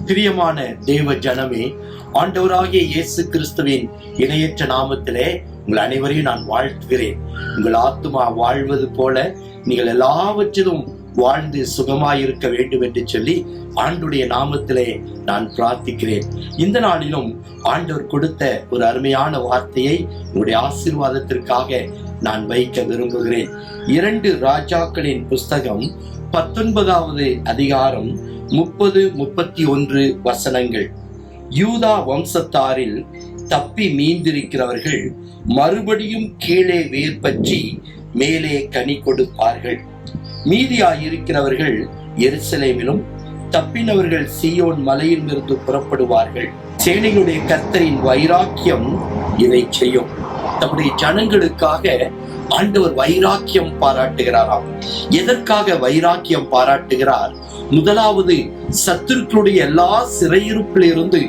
பிரியமான தேவ ஜனமே, ஆண்டவராகிய இயேசு கிறிஸ்துவின் இணையற்ற நாமத்திலே உங்கள் அனைவரையும் நான் வாழ்த்துகிறேன். உங்கள் ஆத்துமா வாழ்வது போல நீங்கள் எல்லாவற்றிலும் வாழ்ந்து சுகமாயிருக்க வேண்டும் என்று சொல்லி ஆண்டுடைய நாமத்திலே நான் பிரார்த்திக்கிறேன். இந்த நாளிலும் ஆண்டவர் கொடுத்த ஒரு அருமையான வார்த்தையை உங்களுடைய ஆசீர்வாதத்திற்காக நான் வைக்க விரும்புகிறேன். 2 ராஜாக்களின் புஸ்தகம் 19வது அதிகாரம் 30-31 வசனங்கள். யூதா வம்சத்தாரில் தப்பி மீந்திருக்கிறவர்கள் மறுபடியும் கீழே வேர் பற்றி மேலே கனி கொடுப்பார்கள். மீதியாயிருக்கிறவர்கள் எருசலேமிலும், தப்பினவர்கள் சீயோன் மலையிலிருந்து புறப்படுவார்கள். சேனைகளுடைய கர்த்தரின் வைராக்கியம் இதை செய்யும். தம்முடைய ஜனங்களுக்காக ஆண்டவர் வைராக்கியம் பாராட்டுகிறாராம். எதற்காக வைராக்கியம் பாராட்டுகிறார்? முதலாவது, சத்துருக்களுடைய எல்லா சிறையிருப்பிலிருந்து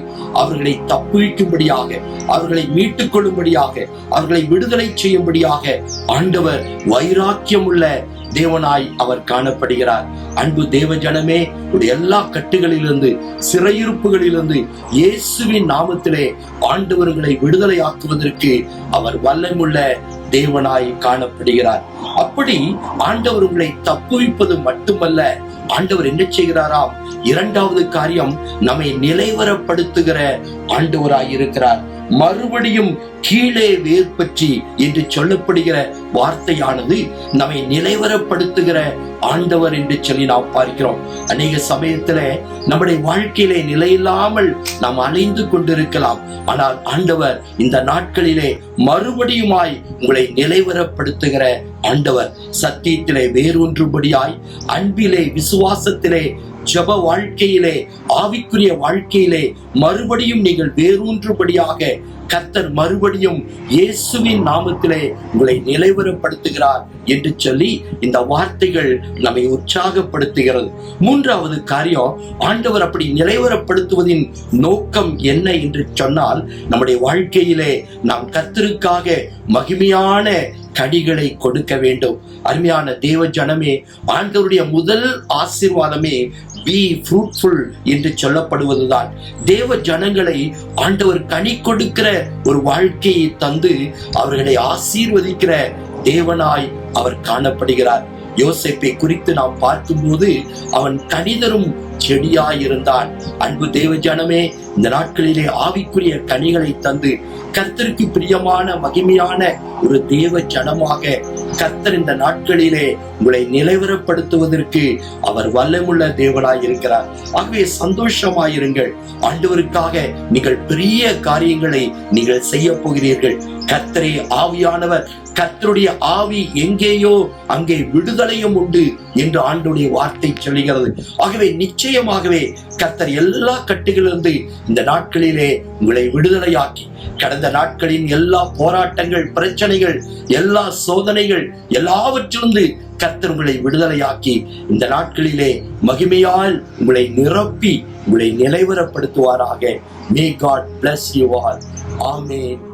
அவர்களை தப்புவிக்கும்படியாக, அவர்களை மீட்டுக் கொள்ளும்படியாக, அவர்களை விடுதலை செய்யும்படியாக ஆண்டவர் வைராக்கியம் உள்ள தேவனாய் அவர் காணப்படுகிறார். அன்பு தேவ ஜனமே, எல்லா கட்டுகளிலிருந்து, சிறையிருப்புகளிலிருந்து இயேசுவின் நாமத்திலே ஆண்டவர்களை விடுதலை ஆக்குவதற்கு அவர் வல்லமுள்ள தேவனாய் காணப்படுகிறார். அப்படி ஆண்டவர் உங்களை தப்புவிப்பது மட்டுமல்ல, ஆண்டவர் என்ன செய்கிறாராம்? 2வது காரியம், நம்மை நிலைவரப்படுத்துகிற ஆண்டவராய் இருக்கிறார். மறுபடியும் கீழே வேர் பற்றி என்று சொல்லப்படுகிற வார்த்தையானது நம்மை நிலைவரப்படுத்துகிற ஆண்டவர் என்று சொல்லி நாம் பார்க்கிறோம். அநேக சமயத்துல நம்முடைய வாழ்க்கையிலே நிலையில்லாமல் நாம் அலைந்து கொண்டிருக்கலாம். ஆனால் ஆண்டவர் இந்த நாட்களிலே மறுபடியுமாய் உங்களை நிலைவரப்படுத்துகிற ஆண்டவர். சத்தியத்திலே வேரூன்றும்படியாய், அன்பிலே, விசுவாசத்திலே, ஜப வாழ்க்கையிலே, ஆவிக்குரிய வாழ்க்கையிலே மறுபடியும் நீங்கள் வேரூன்றும்படியாக கர்த்தர் மறுபடியும் இயேசுவின் நாமத்திலே உங்களை நிலைவரப்படுத்துகிறார் என்று சொல்லி இந்த வார்த்தைகள் நம்மை உற்சாகப்படுத்துகிறது. 3வது காரியம், ஆண்டவர் அப்படி நிலைவரப்படுத்துவதின் நோக்கம் என்ன என்று சொன்னால், நம்முடைய வாழ்க்கையிலே நாம் கர்த்தருக்காக மகிமையான கனிகளை கொடுக்க வேண்டும். அருமையான தேவ ஜனமே, ஆண்டவருடைய முதல் ஆசீர்வாதமே பி ஃப்ரூட்ஃபுல் என்று சொல்லப்படுவதுதான். தேவ ஜனங்களை ஆண்டவர் கனி கொடுக்கிற ஒரு வாழ்க்கையை தந்து அவர்களை ஆசீர்வதிக்கிற தேவனாய் அவர் காணப்படுகிறார். யோசேப்பை குறித்து நாம் பார்க்கும்போது அவன் கனிதரும் செடியாயிருந்தான். அன்பு தேவ ஜனமே, இந்த நாட்களிலே ஆவிக்குரிய கனிகளை தந்து கர்த்தருக்கு பிரியமான மகிமையான ஒரு தேவ ஜனமாக கர்த்தர் இந்த நாட்களிலே உங்களை நிலைவரப்படுத்துவதற்கு அவர் வல்லமுள்ள தேவனாய் இருக்கிறார். ஆகவே சந்தோஷமாயிருங்கள். ஆண்டவருக்காக நீங்கள் பெரிய காரியங்களை நீங்கள் செய்ய போகிறீர்கள். கர்த்தரே ஆவியானவர், கர்த்தருடைய ஆவி எங்கேயோ அங்கே விடுதலையும் உண்டு என்று ஆண்டவருடைய வார்த்தை சொல்கிறது. ஆகவே நிச்சயமாகவே கர்த்தர் எல்லா கட்டுகளிலிருந்து இந்த நாட்களிலே உங்களை விடுதலையாக்கி, கடந்த நாட்களின் எல்லா போராட்டங்கள், பிரச்சனைகள், எல்லா சோதனைகள் எல்லாவற்றிலிருந்து கர்த்தர் உங்களை விடுதலையாக்கி இந்த நாட்களிலே மகிமையால் உங்களை நிரப்பி உங்களை நிலைவரப்படுத்துவாராக. May God bless you all. Amen.